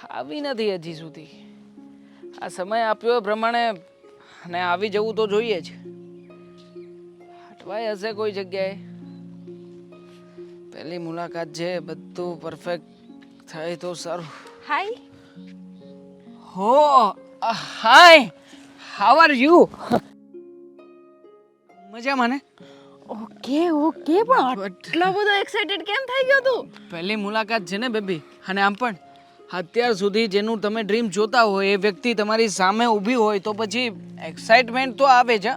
આવી નથી હજી સુધી. આ સમય આપ્યો એ પ્રમાણે અને આવી જવું તો જોઈએ જ. અટવાય હશે કોઈ જગ્યાએ. પહેલી મુલાકાત છે, બધું પરફેક્ટ થાય તો સારું. હાય. હો હાય, હાઉ આર યુ? મજામાં ને? ઓકે પણ આટલો બધો એક્સાઇટેડ કેમ થઈ ગયો તું? પહેલી મુલાકાત છે ને બેબી. અને આમ પણ અત્યાર સુધી જેનું તમે ડ્રીમ જોતા હોય એ વ્યક્તિ તમારી સામે ઊભી હોય તો પછી એક્સાઇટમેન્ટ તો આવે જ.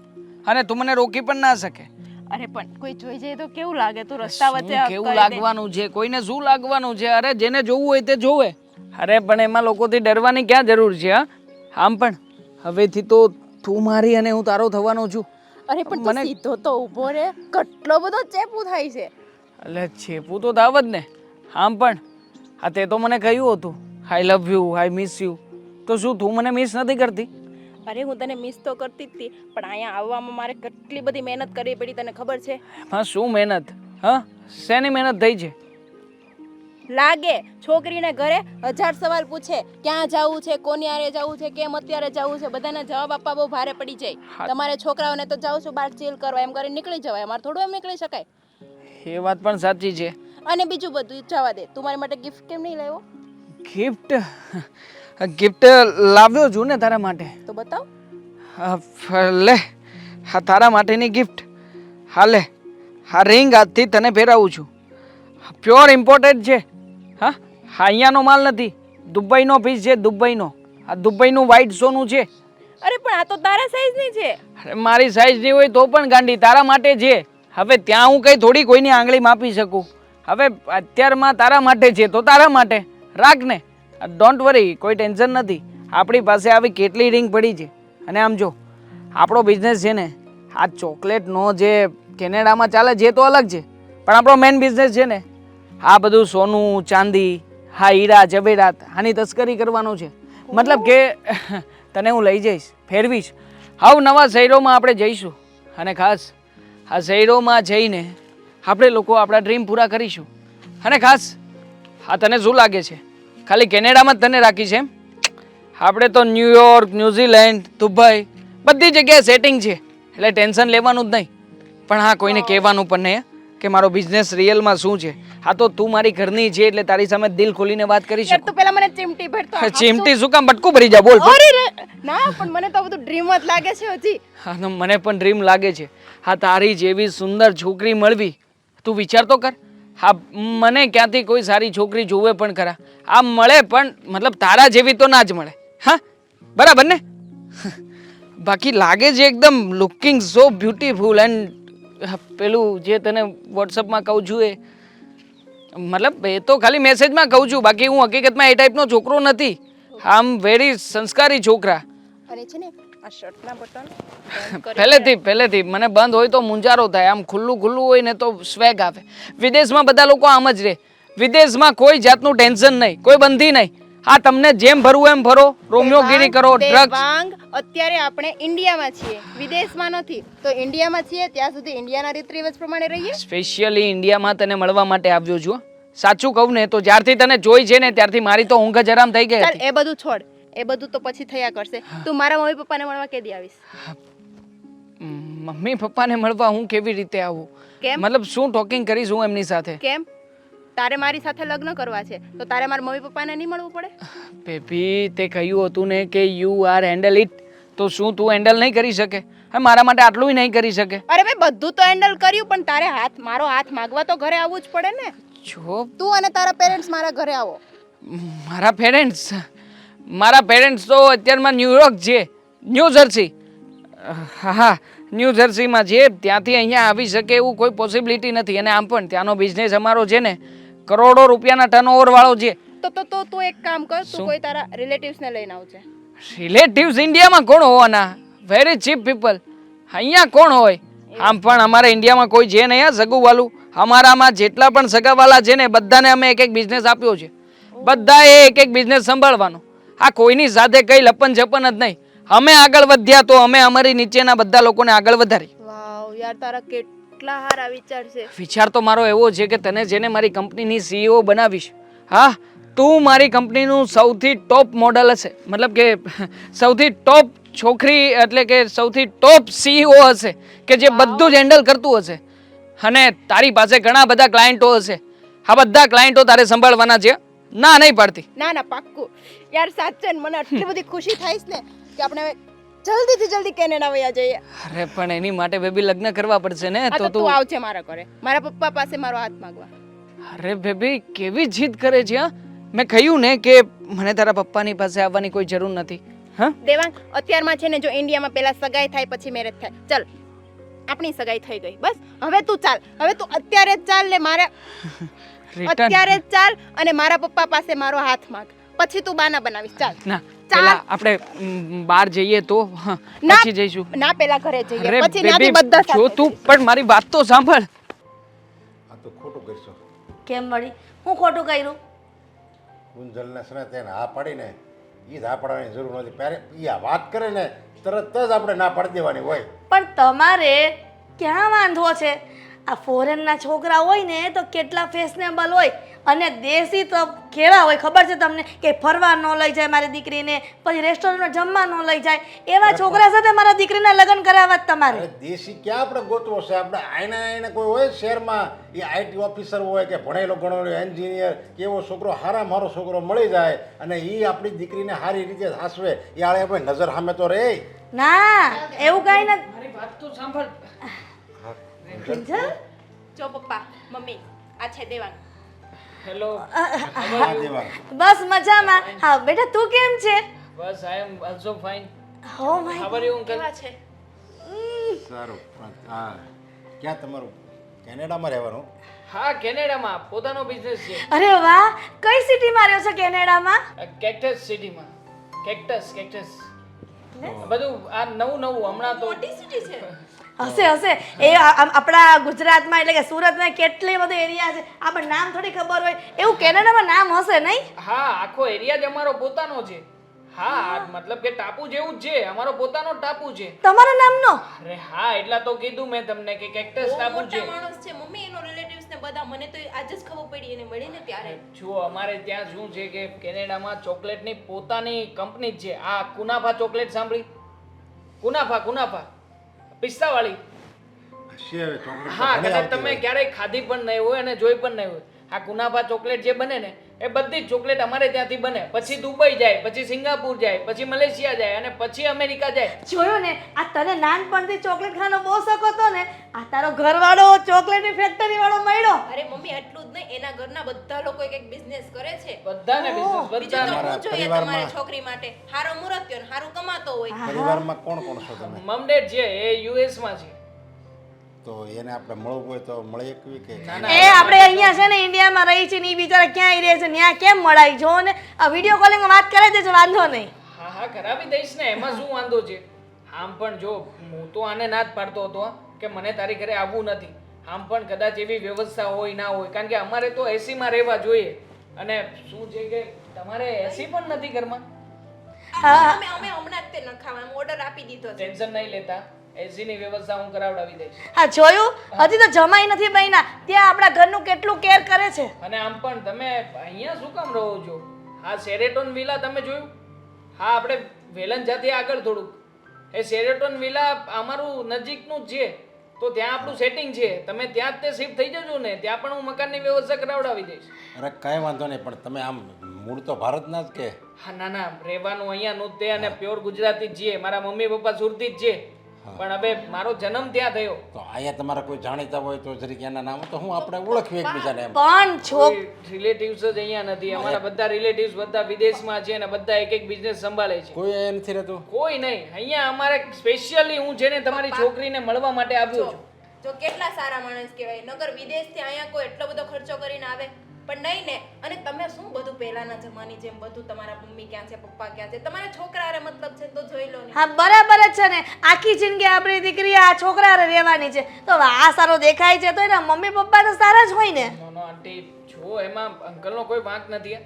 અને તું મને રોકી પણ ના શકે. અરે પણ કોઈ જોઈ જાય તો કેવું લાગે? તું રસ્તા વચ્ચે શું કેવું લાગવાનું છે? કોઈને શું લાગવાનું છે? અરે જેને જોવું હોય તે જોવે. અરે પણ એમાં લોકોથી ડરવાની ક્યાં જરૂર છે? આમ પણ હવેથી તો તું મારી અને હું તારો થવાનો છું. અરે પણ તું સીધો તો ઊભો રે. કેટલો બધો ચેપુ થાય છે. એટલે ચેપું તો થાવ જ ને. આમ પણ હા તે તો મને કહ્યું હતું I love you, I miss you. તો શું તું મને મિસ નથી કરતી? અરે હું તને મિસ તો કરતી જ હતી, પણ અહીંયા આવવામાં મારે કેટલી બધી મહેનત કરવી પડી તને ખબર છે? હા શું મહેનત? હા શેની મહેનત થઈ છે? લાગે છોકરીને ઘરે 1000 સવાલ પૂછે, ક્યાં જવું છે, કોની હારે જવું છે, કેમ અત્યારે જવું છે, બધાના જવાબ આપવા બહુ ભારે પડી જાય. તમારે છોકરાઓને તો જાઉં છું બહાર ચીલ કરવા એમ કરીને નીકળી જવાય, અમારે થોડું એમ નીકળી શકાય. એ વાત પણ સાચી છે. અને બીજું બધું જવા દે, તું મારી માટે ગિફ્ટ કેમ નહીં લાવ્યો? ગિફ્ટ? ગિફ્ટ લાવ્યો છું ને તારા માટે. તો બતાવ. લે હા તારા માટેની ગિફ્ટ. હા લે, હા રિંગ આજથી તને પહેરાવું છું. પ્યોર ઇમ્પોર્ટેડ છે. હા અહીંયાનો માલ નથી, દુબઈનો પીસ છે. દુબઈનો. આ દુબઈનું વ્હાઈટ સોનું છે. અરે પણ આ તો તારા સાઈઝની છે. અરે મારી સાઈઝની હોય તો પણ ગાંડી તારા માટે છે. હવે ત્યાં હું કઈ થોડી કોઈની આંગળી માપી શકું. હવે અત્યારમાં તારા માટે છે તો તારા માટે રાખ ને. ડોન્ટ વરી, કોઈ ટેન્શન નથી. આપણી પાસે આવી કેટલી રિંગ પડી છે. અને આમ જો આપણો બિઝનેસ છે ને આ ચોકલેટનો જે કેનેડામાં ચાલે છે એ તો અલગ છે, પણ આપણો મેઇન બિઝનેસ છે ને આ બધું સોનું ચાંદી, હા હીરા જવેરાત, આની તસ્કરી કરવાનું છે. મતલબ કે તને હું લઈ જઈશ, ફેરવીશ. હાવ નવા શહેરોમાં આપણે જઈશું. અને ખાસ આ શહેરોમાં જઈને આપણે લોકો આપણા ડ્રીમ પૂરા કરીશું. અને ખાસ હા તને શું લાગે છે ખાલી કેનેડામાં જ તને રાખી છે એમ? આપણે તો ન્યુયોર્ક, ન્યુઝીલેન્ડ, દુબઈ બધી જગ્યાએ સેટિંગ છે, એટલે ટેન્શન લેવાનું જ નહીં. પણ હા કોઈને કહેવાનું પણ નહીં કે મારો બિઝનેસ રિયલમાં શું છે. હા તો તું મારી ઘરની છે એટલે તારી સામે દિલ ખોલીને વાત કરી શકું. તું પેલા મને ચીમટી ભરતો. ચીમટી શું કામ? બટકું ભરી જા. બોલ. અરે રે ના, પણ મને તો બધું ડ્રીમ જ લાગે છે હજી. હા તો મને પણ ડ્રીમ લાગે છે. હા તારી જેવી સુંદર છોકરી મળવી, તું વિચાર તો કર. હા મને ક્યાંથી કોઈ સારી છોકરી જોવે પણ ખરા. આ મળે પણ મતલબ તારા જેવી તો ના જ મળે. હા બરાબર ને? બાકી લાગે છે એકદમ લુકિંગ સો બ્યુટીફુલ. એન્ડ પેલું જે તને વોટ્સઅપમાં કહું છું એ મતલબ એ તો ખાલી મેસેજમાં કહું છું, બાકી હું હકીકતમાં એ ટાઈપનો છોકરો નથી. આમ વેરી સંસ્કારી છોકરા. અને છે ને આ શર્ટના બટન પહેલેથી મને બંધ હોય તો મુંજારો થાય. આમ ખુલ્લું હોય ને તો સ્વેગ આવે. વિદેશમાં બધા લોકો આમ જ રહે. વિદેશમાં કોઈ જાતનું ટેન્શન નહીં, કોઈ બંધી નહીં. હા તમને જેમ ભરવું એમ ભરો, રોમિયોગીરી કરો, ડ્રગ્સ. અત્યારે આપણે ઇન્ડિયામાં છીએ, વિદેશમાં નથી. તો ઇન્ડિયામાં છીએ ત્યાં સુધી ઇન્ડિયાના રીત રિવાજ પ્રમાણે રહીએ. સ્પેશિયલી ઇન્ડિયામાં તને મળવા માટે આવ્યો છું. સાચું કહું ને તો જ્યારથી તને જોઈ છે ને ત્યારથી મારી તો ઊંઘ જ હરામ થઈ ગઈ ચાલ હતી. એ બધું છોડ, એ બધું તો પછી થયા કરશે. તું મારા મમ્મી પપ્પાને મળવા કેદી આવીશ? મમ્મી પપ્પાને મળવા હું કેવી રીતે આવું? કેમ? મતલબ શું ટોકિંગ કરીશ હું એમની સાથે? કેમ? તારે મારી સાથે લગ્ન કરવા છે તો તારે મારા મમ્મી પપ્પાને નહીં મળવું પડે? બેબી તે કહ્યું હતું ને કે યુ આર હેન્ડલ ઇટ. તો શું તું હેન્ડલ નહીં કરી શકે? હા મારા માટે આટલું નહીં કરી શકે? અરે ભાઈ બધું તો હેન્ડલ કર્યું, પણ તારે મારો હાથ માગવા તો ઘરે આવવું જ પડે ને. જો તું અને તારા પેરેન્ટ્સ મારા ઘરે આવો. મારા પેરેન્ટ્સ તો અત્યારમાં ન્યુયોર્ક છે, ન્યૂ જર્સી. હા ન્યૂ જર્સીમાં છે. ત્યાંથી અહીંયા આવી શકે એવું કોઈ પોસિબિલિટી નથી. અને આમ પણ ત્યાંનો બિઝનેસ અમારો છે ને કરોડો રૂપિયાના ટર્નઓવર વાળો છે. તો તું એક કામ કર, તું કોઈ તારા રિલેટિવ્સને લઈને આવજે. રિલેટિવ્સ ઇન્ડિયામાં કોણ હોવાના? Very cheap people. અહીંયા કોણ હોય? આમ પણ અમારા ઇન્ડિયામાં કોઈ છે નહીં હા સગુવાલું. અમારામાં જેટલા પણ સગાવાલા છે ને બધાને અમે એક એક બિઝનેસ આપ્યો છે. બધાએ એક એક બિઝનેસ સંભાળવાનો. આ કોઈની સાથે કઈ લપન છપન જ નહીં. અમે આગળ વધ્યા તો અમે અમારી નીચેના બધા લોકોને આગળ વધારી. વાવ યાર, તારા કેટલા સારા વિચાર છે. વિચાર તો મારો એવો છે કે તને જેને મારી કંપનીની CEO બનાવીશ, હા તું મારી કંપનીનું સૌથી ટોપ મોડલ હશે, મતલબ કે સૌથી ટોપ છોકરી, એટલે કે સૌથી ટોપ CEO હશે કે જે બધું જ હેન્ડલ કરતું હશે, અને તારી પાસે ઘણા બધા ક્લાયન્ટો હશે. આ બધા ક્લાયન્ટો તારે સંભાળવાના છે, ના નહીં પાડતી? ના ના પાક્કું યાર, સાચે ને મને આટલી બધી ખુશી થાય છે ને કે આપણે હવે જલ્દીથી જલ્દી કેનેડા વયા જઈએ. અરે પણ એની માટે બેબી લગ્ન કરવા પડશે ને. તો તું આવજે મારા ઘરે, મારા પપ્પા પાસે મારો હાથ માંગવા. અરે બેબી કેવી જીદ કરે છે. હા, મેં કહ્યું ને કે મને તારા પપ્પાની પાસે આવવાની કોઈ જરૂર નથી. હા દેવાંગ, અત્યારમાં છે ને જો ઇન્ડિયામાં પહેલા સગાઈ થાય પછી મેરેજ થાય. ચાલ, આપણી સગાઈ થઈ ગઈ, બસ હવે તું ચાલ, હવે તું અત્યારે જ ચાલ ને મારા અત્યારે જ ચાલ અને મારા પપ્પા પાસે મારો હાથ માંગ, પછી તું બાના બનાવીશ. ચાલ ના, પેલા આપણે બહાર જઈએ તો પછી જઈશું. ના, પેલા ઘરે જઈએ, અરે પછી નાથી બેબી, બધા જો સાથે તું પણ મારી વાત તો સાંભળ. આ તો ખોટું કરશો. કેમ વળી હું ખોટું કર્યું? ગુંજલને છે ને તેને હા પાડીને એ જ હા પાડવાની જરૂર નથી. પહેરે એ આ વાત કરે ને તરત જ આપણે ના પાડી દેવાની હોય. પણ તમારે ક્યાં વાંધો છે? આ ફોરેનના છોકરા હોય ને તો કેટલા ફેશનેબલ હોય, અને દેશી તો કેવા હોય ખબર છે તમને? કે ફરવા ન લઈ જાય મારી દીકરીને, પછી રેસ્ટોરન્ટમાં જમવા ન લઈ જાય, એવા છોકરા સાથે મારા દીકરીના લગ્ન કરાવવા જ તમારે. અરે દેશી ક્યાં આપણે ગોતવો છે? આપણે આઈને કોઈ હોય શહેરમાં એ IT ઓફિસર હોય કે ભણેલો ગણેલો એન્જિનિયર કે એવો છોકરો હારા મારો છોકરો મળી જાય અને એ આપણી દીકરીને સારી રીતે હાસવે, એ આળે આપણે નજર સામે તો રે. ના, એવું કાંઈ નથી. મારી વાત તો સાંભળ. કિંજલ, જો પપ્પા મમ્મી, આ છે દેવાંગ. હેલો. આ દેવા બસ મજામાં. હા બેટા, તું કેમ છે? બસ આઈ એમ ઓલસો ફાઇન. હો માય ખબર એવું અંકલ? કેવા છે? સારું. હા, ક્યાં તમારું કેનેડામાં રહેવાનું? હા, કેનેડામાં પોતાનો બિઝનેસ છે. અરે વાહ, કઈ સિટીમાં રહ્યો છો કેનેડામાં? કેક્ટસ સિટીમાં. કેક્ટસ બધું આ નવું હમણાં તો. મોટી સિટી છે. હશે એ આપણા ગુજરાતમાં એટલે કે સુરતમાં કેટલી બધો એરિયા છે, આપણે નામ થોડી ખબર હોય, એવું કેનેડામાં નામ હશે નહીં? હા, આખો એરિયા જ અમારો પોતાનો છે. હા, મતલબ કે ટાપુ જેવું જ છે, અમારો પોતાનો ટાપુ છે. તમારા નામનો? અરે હા, એટલા તો કીધું મેં તમને કે કેક્ટસ ટાપુ છે. મોટા માણસ છે મમ્મી, એનો રિલેટિવ્સ ને બધા, મને તો આજ જ ખબર પડી એને મળીને ત્યારે. જો અમારે ત્યાં શું છે કે કેનેડામાં ચોકલેટની પોતાની કંપની જ છે. આ કુનાફા ચોકલેટ સાંભળી? કુનાફા પિસ્તાવાળી. છે ચોકલેટ હા, ઘણી કદાચ આવતી તમે હોય. ક્યારેય ખાધી પણ નહીં હોય અને જોઈ પણ નહીં હોય. આ કુનાફા ચોકલેટ જે બને ને એ બધી જ ચોકલેટ અમારે ત્યાંથી બને. પછી દુબઈ જાય, પછી સિંગાપુર જાય, પછી મલેશિયા જાય અને પછી અમેરિકા જાય. જોયું ને, આ તને નાનપણથી ચોકલેટ ખાવાનો બહુ શોખ હતો ને, આ તારો ઘરવાળો ચોકલેટની ફેક્ટરી વાળો મળ્યો. અરે મમ્મી, આટલું જ નહીં, એના ઘરના બધા લોકો એક બિઝનેસ કરે છે. બધાને બિઝનેસ બીજું તો બધાને. શું જોઈએ પરિવારમાં- તમારી છોકરી માટે? હારો મુરત થયો ને હારું કમાતો હોય. પરિવારમાં કોણ કોણ છો તમે? મમડેડ છે એ US માં છે. તો એને આપણે મળવું હોય તો મળી એકવી કે ના, ના. એ આપણે અહીંયા છે ને ઇન્ડિયામાં રહી છે ને એ બિચારા ક્યાંય રહે છે, ત્યાં કેમ મળાય? જો ને આ વિડીયો કોલિંગમાં વાત કરાવી દેજો, વાંધો નહીં. હા, કરાવી દઈશ ને, એમાં શું વાંધો છે? આમ પણ જો હું તો આને ના જ પાડતો હતો કે મને તારી ઘરે આવવું નથી. આમ પણ કદાચ એવી વ્યવસ્થા હોય ના હોય, કારણ કે અમારે તો AC માં રહેવા જોઈએ. અને શું છે કે તમારે AC પણ નથી ઘરમાં. અમે હમણાં જ તે નખાવાનો ઓર્ડર આપી દીધો છે. ટેન્શન નહીં લેતા, AC ની વ્યવસ્થા હું કરાવડાવી દઈશ. હા જોયું, હજી તો જમાઈ નથી બન્યા, ત્યાં આપણા ઘરનું કેટલું કેર કરે છે. અને આમ પણ તમે અહીંયા શું કામ રહો છો? આ શેરેટોન વિલા તમે જોયું? હા, આપણે વેલન જાતી આગળ થોડુંક એ શેરેટોન વિલા અમારું નજીકનું જ છે. તો ત્યાં આપણું સેટિંગ છે, તમે ત્યાં જ તે શિફ્ટ થઈ જજો ને, ત્યાં પણ હું મકાનની વ્યવસ્થા કરાવડાવી દઈશ. અરે કાંઈ વાંધો નહીં, પણ તમે આમ મૂળ તો ભારતના જ કે? હા, ના, રહેવાનું અહીંયાનું જ તે, અને પ્યોર ગુજરાતી જ છીએ. મારા મમ્મી પપ્પા સુરતી જ છે, પણ હવે મારો જન્મ ત્યાં થયો. તો અહીંયા તમારા કોઈ જાણીતા હોય તો જરીક એના નામ તો હું આપણે ઓળખીએ એકબીજાને એમ. પણ રિલેટિવ્સ જ અહીંયા નથી. અમારા બધા રિલેટિવ્સ બધા વિદેશમાં છે અને બધા એક બિઝનેસ સંભાળે છે. કોઈ અહીંયા નથી રહેતું? કોઈ નહીં. અહીંયા અમારે સ્પેશિયલી હું છે ને તમારી છોકરીને મળવા માટે આવ્યો છું. જો કેટલા સારા માણસ કહેવાય, નગર વિદેશથી અહીંયા કોઈ એટલો બધો ખર્ચો કરીને આવે પણ નહીં ને. અને તમે શું બધું પહેલાના જમાની જેમ બધું તમારા મમ્મી ક્યાં છે, પપ્પા ક્યાં છે, તમારા છોકરા હારે મતલબ છે તો જોઈ લો ને. હા બરાબર જ છે ને, આખી જિંદગી આપણી દીકરી આ છોકરા હારે રહેવાની છે, તો હવે આ સારો દેખાય છે તો એના મમ્મી પપ્પા તો સારા જ હોય ને. નો આંટી, જો એમાં અંકલનો કોઈ વાંક નથી.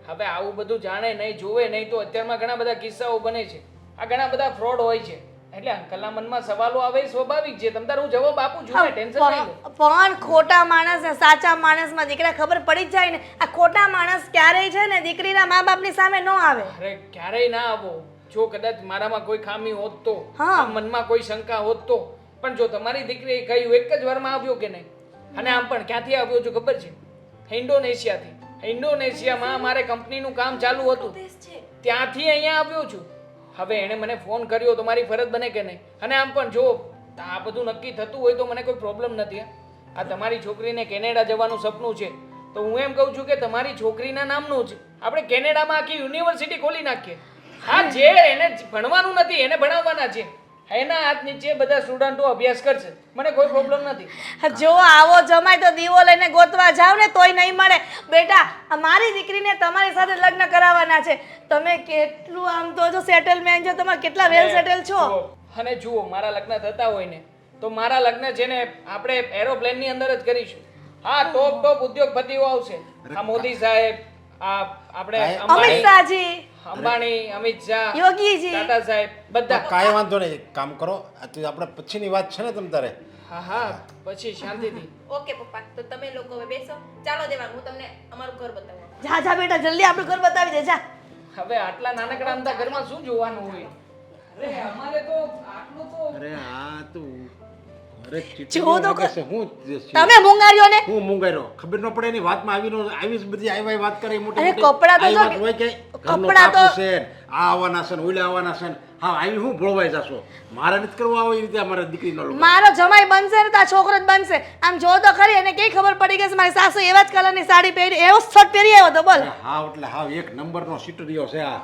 હવે આવું બધું જાણે નહીં, જોવે નહીં તો અત્યારમાં ઘણા બધા કિસ્સાઓ બને છે. આ ઘણા બધા ફ્રોડ હોય છે. એટલે અંકલના મનમાં સવાલો આવે એ સ્વાભાવિક છે. તમ તાર હું જવાબ આપું છું ને, ટેન્શન નહીં લો. પણ ખોટા માણસ ને સાચા માણસમાં દીકરા ખબર પડી જ જાય ને. આ ખોટા માણસ ક્યારેય છે ને દીકરીના મા બાપની સામે ન આવે. અરે ક્યારેય ના આવો. જો કદાચ મારામાં કોઈ ખામી હોત તો, હા. મનમાં કોઈ શંકા હોત તો, પણ જો તમારી દીકરીએ કહ્યું એક જ વારમાં આવ્યો કે નહીં. અને આમ પણ ક્યાંથી આવ્યો છો ખબર છે? ઇન્ડોનેશિયાથી. ઇન્ડોનેશિયામાં મારે કંપનીનું કામ ચાલુ હતું, ત્યાંથી અહીંયા આવ્યો છું. હવે એણે મને ફોન કર્યો તો મારી ફરજ બને કે નહીં? અને આમ પણ જો આ બધું નક્કી થતું હોય તો મને કોઈ પ્રોબ્લેમ નથી. આ તમારી છોકરીને કેનેડા જવાનું સપનું છે તો હું એમ કહું છું કે તમારી છોકરીના નામનું જ આપણે કેનેડામાં આખી યુનિવર્સિટી ખોલી નાખીએ. હા, જે એને ભણવાનું નથી એને ભણાવવાના છે. એના હાથ નીચે બધા સ્ટુડન્ટો અભ્યાસ કરશે, મને કોઈ પ્રોબ્લેમ નથી. જો આવો જમાય તો દીવો લઈને ગોતવા જાવ ને તોય નહીં મળે. બેટા આ મારી દીકરીને તમારી સાથે લગ્ન કરાવવાના છે. તમે કેટલું આમ તો જો સેટલમેન્ટ છે, તમે કેટલા વેલ સેટલ છો. અને જુઓ, મારા લગ્ન થતા હોય ને તો મારા લગ્ન છે ને આપણે એરોપ્લેનની અંદર જ કરીશું. હા, ટોપ ઉદ્યોગપતિઓ આવશે. આ મોદી સાહેબ, આ આપણે અમિત શાહજી, અંબાણી, અમિત શાહ, યોગીજી, ટાટા સાહેબ, બધા. કાંઈ વાંધો નહીં, એક કામ કરો, આ તો આપણે પછીની વાત છે ને તમ તારે. હા હા, પછી શાંતિથી. ઓકે પપ્પા, તો તમે લોકો હવે બેસો. ચાલો દેવાંગ, હું તમને અમારું ઘર બતાવું. જા જા બેટા જલ્દી આપણું ઘર બતાવી દે જા. હવે આટલા નાનકડા અમથા ઘરમાં શું જોવાનું હોય? અરે અમારે તો આટલું તો અરે આ તું અરે જુઓ તો છે હું તમે મુંગાર્યો ને. હું મુંગાયરો ખબર ન પડે એની વાતમાં આવી જ બધી આવી વાત કરે મોટી અરે મોટી. કપડાં તો આવી જો વાત હોય કે ઘરનો કપડાં તો- ટાપુ છે ને, આ આવવાના છે ને ઓલા આવવાના છે ને. હા, આવી હું ભોળવાઈ જશો. મારે નથી કરવું આવો એ રીતે અમારા દીકરીનો લોકો. મારો જમાઈ બનશે ને તો આ છોકરો જ બનશે. આમ જો તો ખરી એને કઈ ખબર પડી ગઈ છે મારી સાસુ એવા જ કલરની સાડી પહેરી એવો શર્ટ પહેરી આવ્યો તો બોલ. હા, એટલે હા એક નંબરનો સીટરિયો છે આ.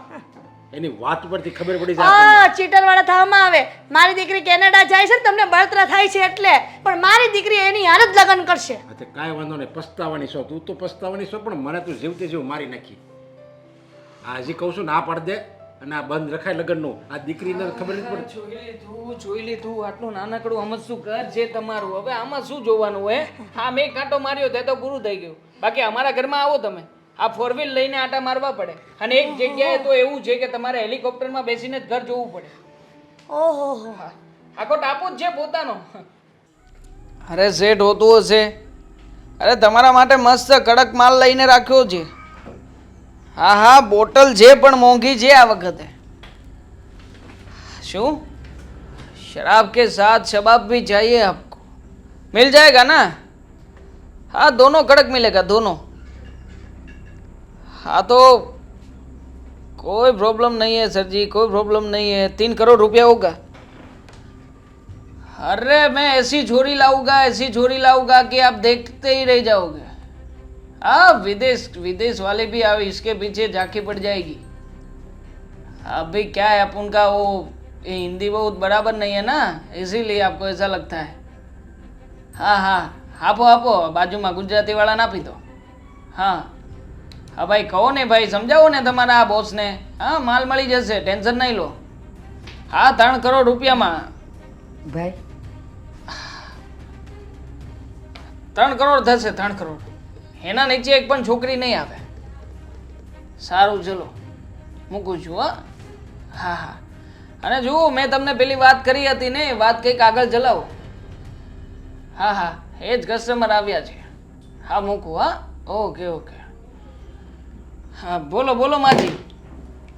એની વાત પરથી ખબર પડી જાય આપણને. આ ચીટર વાળા થવામાં આવે. મારી દીકરી કેનેડા જાય છે ને તમને બળતરા થાય છે એટલે, પણ મારી દીકરી એની હારે જ લગ્ન કરશે. હા, તે કાંઈ વાંધો નહીં, પસ્તાવાની છો તું તો પસ્તાવાની છો, પણ મને તું જીવતે જીવ મારી નાખી. આ હજી કહું છું ના પાડ દે અને આ બંધ રખાય લગ્નનું. આ દીકરીને ખબર નથી પડતી. જોઈ લીધું. આટલું નાનકડું અમસ્તું ઘર છે તમારું. હવે આમાં શું જોવાનું હોય? હા, મેં કાંટો માર્યો તે તો પૂરું થઈ ગયું. બાકી અમારા ઘરમાં આવો તમે, આ ફોર વ્હીલ લઈને આટા મારવા પડે. અને એક જગ્યાએ તો એવું છે કે તમારે હેલિકોપ્ટરમાં બેસીને જ ઘર જોવું પડે. ઓહો આખો ટાપુ જ છે પોતાનો. અરે સેટ હોતું હશે. અરે તમારા માટે મસ્ત કડક માલ લઈને રાખ્યો છે. હા હા, બોટલ છે પણ મોંઘી છે આ વખતે. શું? शराब के साथ शबाब भी चाहिए आपको? मिल जाएगा ना? हाँ, दोनों कड़क मिलेगा, दोनों. हाँ तो कोई प्रॉब्लम नहीं है सर जी, कोई प्रॉब्लम नहीं है. 3 करोड़ रुपया होगा. अरे मैं ऐसी छोरी लाऊंगा कि आप देखते ही रह जाओगे. हाँ, विदेश वाले भी अब इसके पीछे झांकी पड़ जाएगी. अभी क्या है, अपन का वो ये हिंदी बहुत बराबर नहीं है ना, इसीलिए आपको ऐसा लगता है. हाँ हाँ, આપો બાજુમાં ગુજરાતી વાળા ના પીતો. હા હા ભાઈ, કહો ને ભાઈ, સમજાવો ને તમારા આ બોસને. હા, માલ મળી જશે, ટેન્શન નહીં લો. હા, 3 કરોડ રૂપિયામાં. ભાઈ 3 કરોડ થશે, 3 કરોડ. એના નીચે એક પણ છોકરી નહીં આવે. સારું, ચલો મૂકું છું. હા હા. અને જુઓ, મેં તમને પેલી વાત કરી હતી ને, વાત કંઈક આગળ ચલાવો. હા હા, એ જ કસ્ટમર આવ્યા છે. હા, મૂકું. હા, ઓકે ઓકે. હા, બોલો માજી,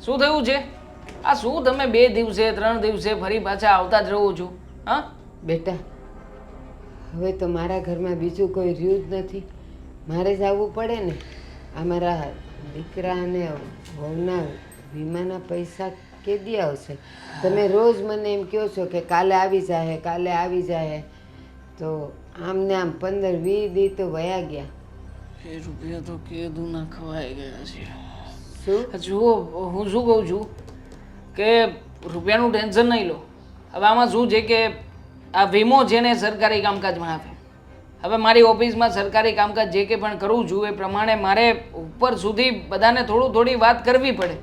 શું થયું છે? આ શું તમે 2 દિવસે 3 દિવસે ફરી પાછા આવતા જ રહો છો? હા બેટા, હવે તો મારા ઘરમાં બીજું કોઈ રહ્યું જ નથી. મારે જ આવવું પડે ને. આ મારા દીકરા અને વહુના વીમાના પૈસા કેદી આવશે? તમે રોજ મને એમ કહો છો કે કાલે આવી જાય, તો આમ ને આમ 15-20 દી તો વયા ગયા. એ રૂપિયા તો કેદું ના ખવાઈ ગયા છે. શું? જુઓ, હું શું કહું છું કે રૂપિયાનું ટેન્શન નહીં લો. હવે આમાં શું છે કે આ વીમો છે ને સરકારી કામકાજમાં આવે. હવે મારી ઓફિસમાં સરકારી કામકાજ જે કંઈ પણ કરું છું એ પ્રમાણે મારે ઉપર સુધી બધાને થોડી વાત કરવી પડે.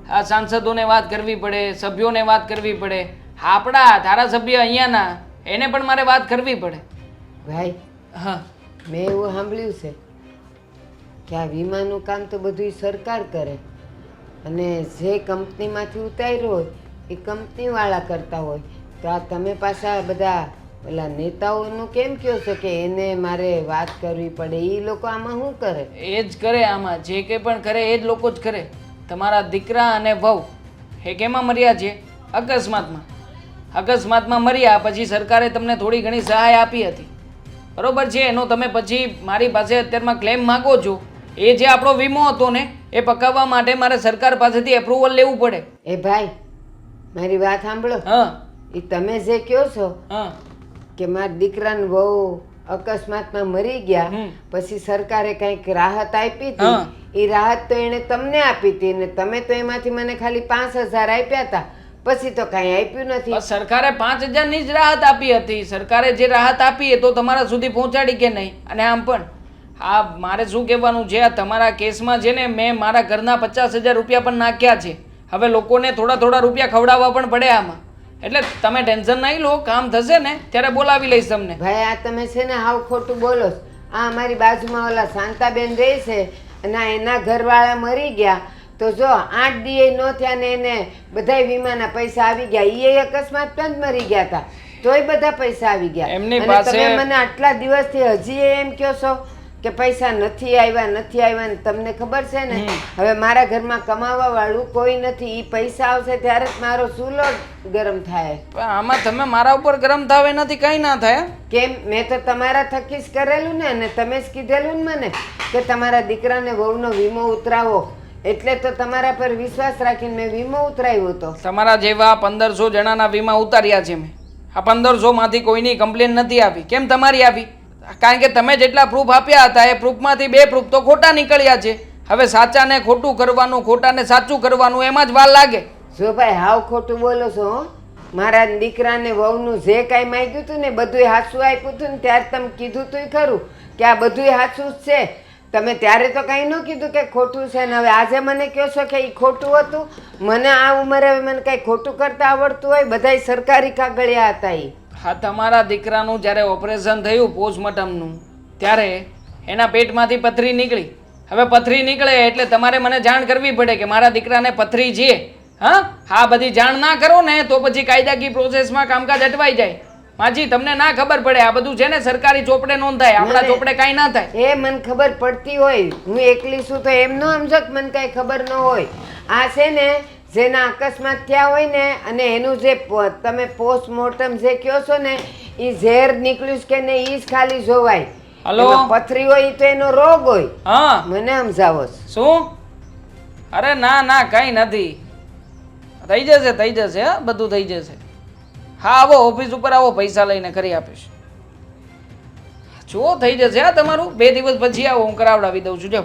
આ સાંસદોને વાત કરવી પડે, સભ્યોને વાત કરવી પડે, આપણા ધારાસભ્ય અહીંયાના એને પણ મારે વાત કરવી પડે. ભાઈ, હા, મેં એવું સાંભળ્યું છે કે આ વીમાનું કામ તો બધું સરકાર કરે અને જે કંપનીમાંથી ઉતાર્યો હોય એ કંપનીવાળા કરતા હોય. તો આ તમે પાછા બધા પેલા નેતાઓનું કેમ કહો છો કે એને મારે વાત કરવી પડે? એ લોકો આમાં શું કરે? એ જ કરે આમાં, જે કંઈ પણ કરે એ જ લોકો જ કરે. તમારા દીકરા અને વહુ એ કેમાં મર્યા છે? અકસ્માતમાં મર્યા. પછી સરકારે તમને થોડી ઘણી સહાય આપી હતી, બરોબર છે? એનો તમે પછી મારી પાસે અત્યારમાં ક્લેમ માગો છો. એ જે આપણો વીમો હતો ને એ પકાવવા માટે મારે સરકાર પાસેથી એપ્રુવલ લેવું પડે. એ ભાઈ, મારી વાત સાંભળો. હા એ તમે જે કહો છો હા કે મારા દીકરાને બહુ અકસ્માતમાં મરી ગયા, પછી સરકારે કંઈક રાહત આપી હતી. હા. એ રાહત તો એણે તમને આપી હતી ને તમે તો એમાંથી મને ખાલી 5,000 આપ્યા હતા. પછી તો કાંઈ આપ્યું નથી. બસ સરકારે 5,000ની જ રાહત આપી હતી. સરકારે જે રાહત આપી એ તો તમારા સુધી પહોંચાડી કે નહીં? અને આમ પણ આ મારે શું કહેવાનું છે, આ તમારા કેસમાં છે ને મેં મારા ઘરના 50,000 રૂપિયા પણ નાખ્યા છે. હવે લોકોને થોડા થોડા રૂપિયા ખવડાવવા પણ પડે આમાં. એટલે તમે ટેન્શન નહીં લો, કામ થશે ને ત્યારે બોલાવી લઈશ તમને. ભાઈ, આ તમે છે ને હાવ ખોટું બોલો છો. આ અમારી બાજુમાં ઓલા શાંતાબેન રહે છે અને આ એના ઘરવાળા મરી ગયા તો જો 8 દી ન થયા ને એને બધાય વીમાના પૈસા આવી ગયા. એ અકસ્માતમાં જ મરી ગયા હતા તોય બધા પૈસા આવી ગયા. એમની અને પાસે- તમે મને આટલા દિવસથી હજી એમ કહો છો કે પૈસા નથી આવ્યા ને તમને ખબર છે ને હવે મારા ઘરમાં કમાવા વાળું કોઈ નથી. એ પૈસા આવશે ત્યારે જ મારો ચૂલો ગરમ થાય. પણ આમાં તમે મારા ઉપર ગરમ થાવ એનાથી કંઈ ના થાય. કેમ? મેં તો તમારા થકી જ કરેલું ને, અને તમે જ કીધેલું ને મને કે તમારા દીકરાને વહુનો વીમો ઉતરાવો. એટલે તો તમારા પર વિશ્વાસ રાખીને મેં વીમો ઉતરાવ્યો હતો. તમારા જેવા 1500 જણાના વીમા ઉતાર્યા છે મેં. આ 1500 માંથી કોઈની કમ્પ્લેન નથી આવી. કેમ તમારી આવી? કારણ કે તમે જેટલા પ્રૂફ આપ્યા હતા એ પ્રૂફમાંથી 2 પ્રૂફ તો ખોટા નીકળ્યા છે. હવે સાચાને ખોટું કરવાનું, ખોટાને સાચું કરવાનું એમાં જ વાર લાગે. જો ભાઈ, હાવ ખોટું બોલો છો હો. મારા દીકરાને વહુનું જે કાંઈ માંગ્યું હતું ને બધુંય હાચું આપ્યું હતું ને ત્યારે તમે કીધું તું ખરું કે આ બધુંય હાચું જ છે. તમે ત્યારે તો કાંઈ ન કીધું કે ખોટું છે ને હવે આજે મને કહો છો કે એ ખોટું હતું. મને આ ઉંમરે હવે મને કાંઈ ખોટું કરતા આવડતું હોય? બધાય સરકારી કાગળિયા હતા એ. હા, તમારા દીકરાનું જ્યારે ઓપરેશન થયું પોસ્ટમોર્ટમનું ત્યારે એના પેટમાંથી પથરી નીકળી. હવે પથરી નીકળે એટલે તમારે મને જાણ કરવી પડે કે મારા દીકરાને પથરી છે. હા, બધી જાણ ના કરો ને તો પછી કાયદાકીય પ્રોસેસમાં કામકાજ અટવાઈ જાય. માજી, તમને ના ખબર પડે. આ બધું છે ને સરકારી ચોપડે નોંધાય, આપણા ચોપડે કાંઈ ના થાય. એ મને ખબર પડતી હોય. હું એકલી છું તો એમ ન સમજો કે મને કાંઈ ખબર ન હોય. આ છે ને જેના અકસ્માત થયા હોય ને અને એનું જે તમે પોસ્ટમોર્ટમ જે કહો છો ને એ ઝેર નીકળ્યું છે કે નહીં એ જ ખાલી જોવાય. હલો? એમાં પથરી હોય ઈ તો એનો રોગ હોય. હા, મને સમજાવો છો. શું? અરે ના કંઈ નથી. થઈ જશે. હા, બધું થઈ જશે. હા, આવો ઓફિસ ઉપર આવો, પૈસા લઈને કરી આપીશ. જો થઈ જશે. હા, તમારું 2 દિવસ પછી આવો, હું કરાવડાવી દઉં છું. જો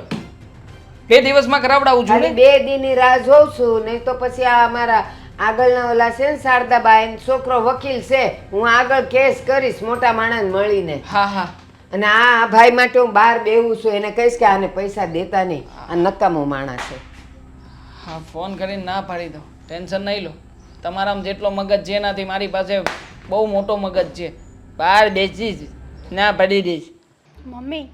2 દિવસમાં કરાવડાવું છું ખાલી ને. 2 દીની રાહ જોઉં છું, નહીં તો પછી આ અમારા આગળના ઓલા છે ને શારદાબા એનો છોકરો વકીલ છે, હું આગળ કેસ કરીશ મોટા માણસ મળીને. હા અને આ ભાઈ માટે હું બહાર બેહું છું, એને કહીશ કે આને પૈસા દેતા નહીં, આ નકામો માણસ છે. હા, ફોન કરીને ના પાડી દો. ટેન્શન નહીં લો. તમારામાં જેટલો મગજ છે એનાથી મારી પાસે બહુ મોટો મગજ છે. બહાર બેસીશ ના પાડી દઈશ. મમ્મી,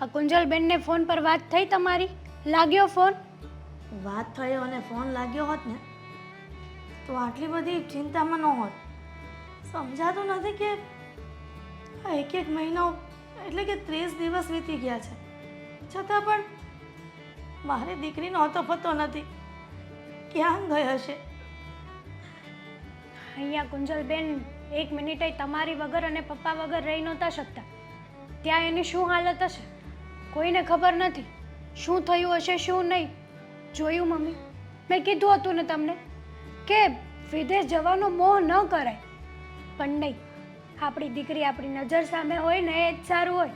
આ કુંજલબેનને ફોન પર વાત થઈ તમારી? લાગ્યો ફોન? વાત થયો અને ફોન લાગ્યો હોત ને તો આટલી બધી ચિંતામાં ન હોત. સમજાતું નથી કે આ 1 મહિનો એટલે કે 30 દિવસ વીતી ગયા છે, છતાં પણ મારી દીકરીનો હતો પતો નથી. ક્યાં ગઈ હશે? અહીંયા કુંજલબેન 1 મિનિટે તમારી વગર અને પપ્પા વગર રહી નહોતા શકતા. ત્યાં એની શું હાલત હશે કોઈને ખબર નથી. શું થયું હશે શું નહીં. જોયું મમ્મી, મેં કીધું હતું ને તમને કે વિદેશ જવાનો મોહ ન કરાય, પણ નહીં. આપણી દીકરી આપણી નજર સામે હોય ને એ જ સારું હોય.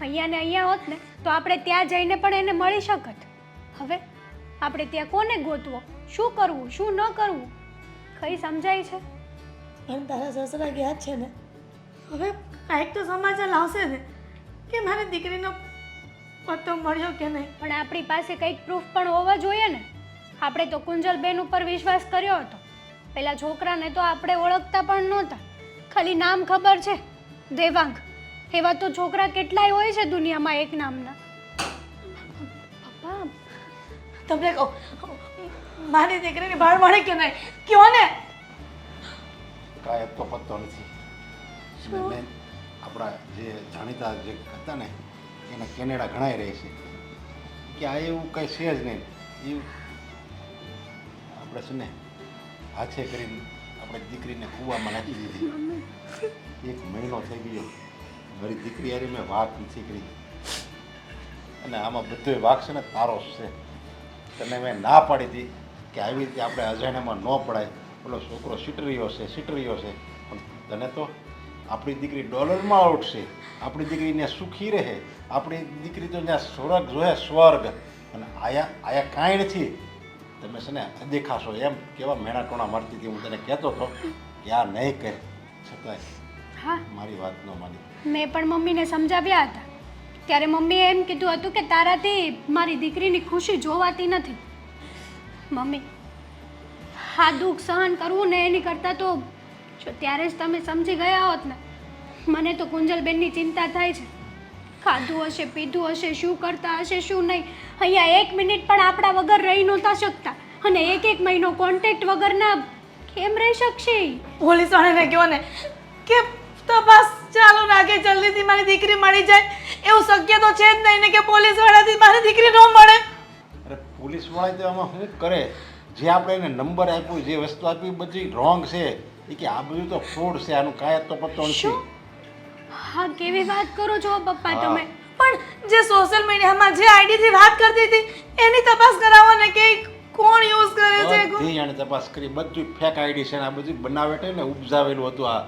અહીંયા ને અહીંયા હોત ને તો આપણે ત્યાં જઈને પણ એને મળી શકત. હવે આપણે ત્યાં કોને ગોતવો, શું કરવું શું ન કરવું, કઈ સમજાય છે? પણ તારા સસરા ગયા જ છે ને, હવે કાંઈક તો સમાચાર આવશે ને કે મારી દીકરીનો પત્તો મળ્યો કે નહીં. પણ આપણી પાસે કંઈક પ્રૂફ પણ હોવા જોઈએ ને. આપણે તો કુંજલબેન ઉપર વિશ્વાસ કર્યો હતો. પેલા છોકરાને તો આપણે ઓળખતા પણ નહોતા, ખાલી નામ ખબર છે દેવાંગ. એવા તો છોકરા કેટલાય હોય છે દુનિયામાં એક નામના. પપ્પા, તમને કહું મારી દીકરીની ભાળ મળે કે નહીં, કયો ને. કાંઈ તો પત્તો નથી. અને મેં આપણા જે જાણીતા જે હતા ને એને કેનેડા ઘણાય રહે છે કે આ એવું કંઈ છે જ નહીં. એ આપણે છે ને હાથે કરીને આપણે દીકરીને કૂવામાં નાખી દીધી. 1 મહિનો થઈ ગયો મારી દીકરી હારી મેં વાત નથી કરી. અને આમાં બધો વાક છે ને તારો જ છે. તને મેં ના પાડી હતી કે આવી રીતે આપણે અજાણ્યામાં ન પડાય. પેલો છોકરો સિટરીયો છે પણ તને તો આપણી દીકરી ડોલરમાં ઉઠશે. આપણી દીકરીને સુખી રહે. આપણી દીકરી તો ત્યાં સ્વર્ગ જોહે સ્વર્ગ. અને આયા કાંઈ નથી. તમે છે ને દેખાશો એમ કેવા મેણા ટોણા મારતી હતી. હું તને કહેતો હતો કે આ નહીં કર, છતાંય હા મારી વાત ન માની. મેં પણ મમ્મીને સમજાવ્યા હતા ત્યારે મમ્મીએ એમ કીધું હતું કે તારાથી મારી દીકરીની ખુશી જોવાતી નથી. મમ્મી હા દુઃખ સહન કરવું ને એની કરતાં તો જો ત્યારે જ તમે સમજી ગયા હોત ને. મને તો કુંજલબેનની ચિંતા થાય છે. ખાધું હશે, પીધું હશે, શું કરતા હશે, શું નહીં. અહીંયા 1 મિનિટ પણ આપણા વગર રહી નહોતા શકતા અને 1 મહિનો કોન્ટેક્ટ વગરના કેમ રહી શકશે? પોલીસ વાળાને કહો ને કે તપાસ ચાલુ રાખે, જલ્દીથી મારી દીકરી મળી જાય. એવું શક્ય તો છે જ નહીં ને કે પોલીસ વાળાથી મારી દીકરી ન મળે. અરે પોલીસ વાળા તો આમાં શું કરે? જે આપણે એને નંબર આપ્યો, જે વસ્તુ આપી બધી રોંગ છે. એ કે આ બધું તો ફ્રોડ છે, આનું કાંઈ તો પત્તો નથી. શું? હા કેવી વાત કરો છો પપ્પા હા. તમે? પણ જે સોશિયલ મીડિયામાં જે આઈડીથી વાત કરતી હતી એની તપાસ કરાવો ને કે કોણ યુઝ કરે છે. બધી એને તપાસ કરી. બધું ફેક આઈડી છે ને આ બધું બનાવેટ ને ઉપજાવેલું હતું. આ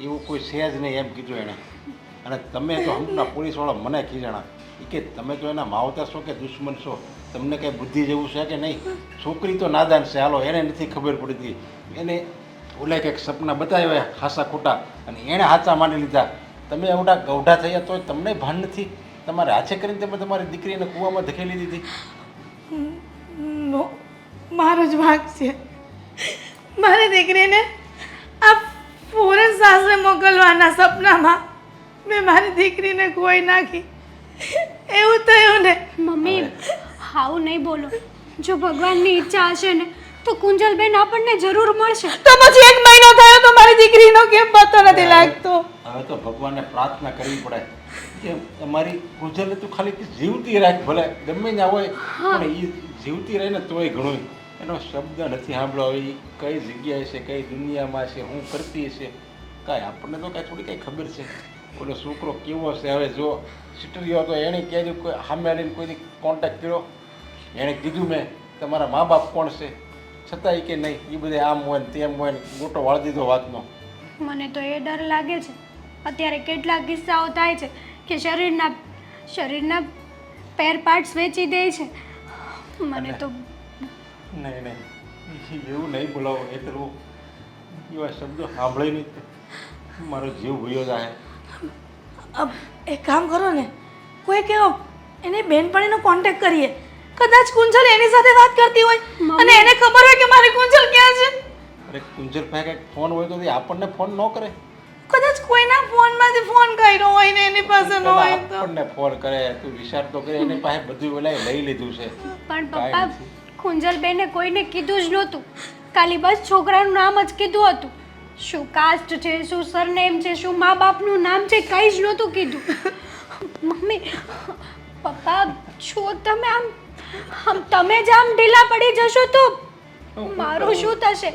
એવું કોઈ છે જ નહીં એમ કીધું એણે. અને તમે તો હમણાં પોલીસવાળા મને ખીજાણા કે તમે તો એના માવતર છો કે દુશ્મન છો, તમને કંઈ બુદ્ધિ જેવું છે કે નહીં? છોકરી તો નાદાન છે. હાલો એને નથી ખબર પડતી. એને ઓલા કંઈક સપના બતાવ્યા ખાસા ખોટા અને એણે હાચા માની લીધા. તમે એવડા ગૌઢા થયા તો તમને ભાન નથી. તમારે હાથે કરીને તમે તમારી દીકરીને કૂવામાં ધકેલી દીધી. મારો જ ભાગ છે. મારી દીકરીને આ ફોરેન સાસરે મોકલવાના સપનામાં મેં મારી દીકરીને ખોઈ નાખી. એવું થયું ને. મમ્મી હાવું નહીં બોલો. જો ભગવાનની ઈચ્છા હશે ને તો કુંજલબેન આપણને જરૂર મળશે. તો પછી 1 મહિનો થયો તો મારી દીકરીનો કેમ પત્તો નથી લાગતો? હવે તો ભગવાનને પ્રાર્થના કરવી પડે કે તમારી કુંજલને તું ખાલી જીવતી રાખ. ભલે ગમે ત્યાં હોય પણ એ જીવતી રહે ને તોય ઘણું. એનો શબ્દ નથી સાંભળ્યો. હવે એ કઈ જગ્યાએ છે, કઈ દુનિયામાં છે, શું કરતી છે, કાંઈ આપણને તો કાંઈ થોડી કાંઈ ખબર છે. ઓલો છોકરો કેવો છે? હવે જો સિટરીયો હતો એણે કહેલું કોઈ સામે આવીને કોઈની કોન્ટેક્ટ કર્યો, એણે કીધું મેં તમારા મા બાપ કોણ છે, છતાંય કે નહીં એ બધે આમ હોય ને તેમ હોય ને ગોટો વાળી દીધો વાતનો. મને તો એ ડર લાગે છે. અત્યારે કેટલાક કિસ્સાઓ થાય છે કે શરીરના પેર પાર્ટ્સ વેચી દે છે. મને તો નહીં એવું નહીં બોલાવો. એ કરવું એવા શબ્દો સાંભળી નહીં મારો જીવ ભૂયો જાય. એક કામ કરો ને, કોઈ કેવો એને બેનપણીનો કોન્ટેક્ટ કરીએ. કદાચ કુંજલ એની સાથે વાત કરતી હોય અને એને ખબર હોય કે મારી કુંજલ ક્યાં છે. અરે કુંજલ પાસે કંઈક ફોન હોય તો તે આપણને ફોન ન કરે? કદાચ કોઈના ફોનમાંથી ફોન કર્યો હોય ને એની પાસે ન હોય તો આપણને ફોન કરે. તું વિચાર તો કરે એની પાસે બધું ઓલાએ લઈ લીધું છે. પણ પપ્પા કુંજલબેને કોઈને કીધું જ નહોતું. ખાલી બસ છોકરાનું નામ જ કીધું હતું. શું કાસ્ટ છે, શું સરનેમ છે, શું મા બાપનું નામ છે, કંઈ જ નહોતું કીધું. મમ્મી પપ્પા શું તમે તમે જ આમ ઢીલા પડી જશો તો મારું શું થશે?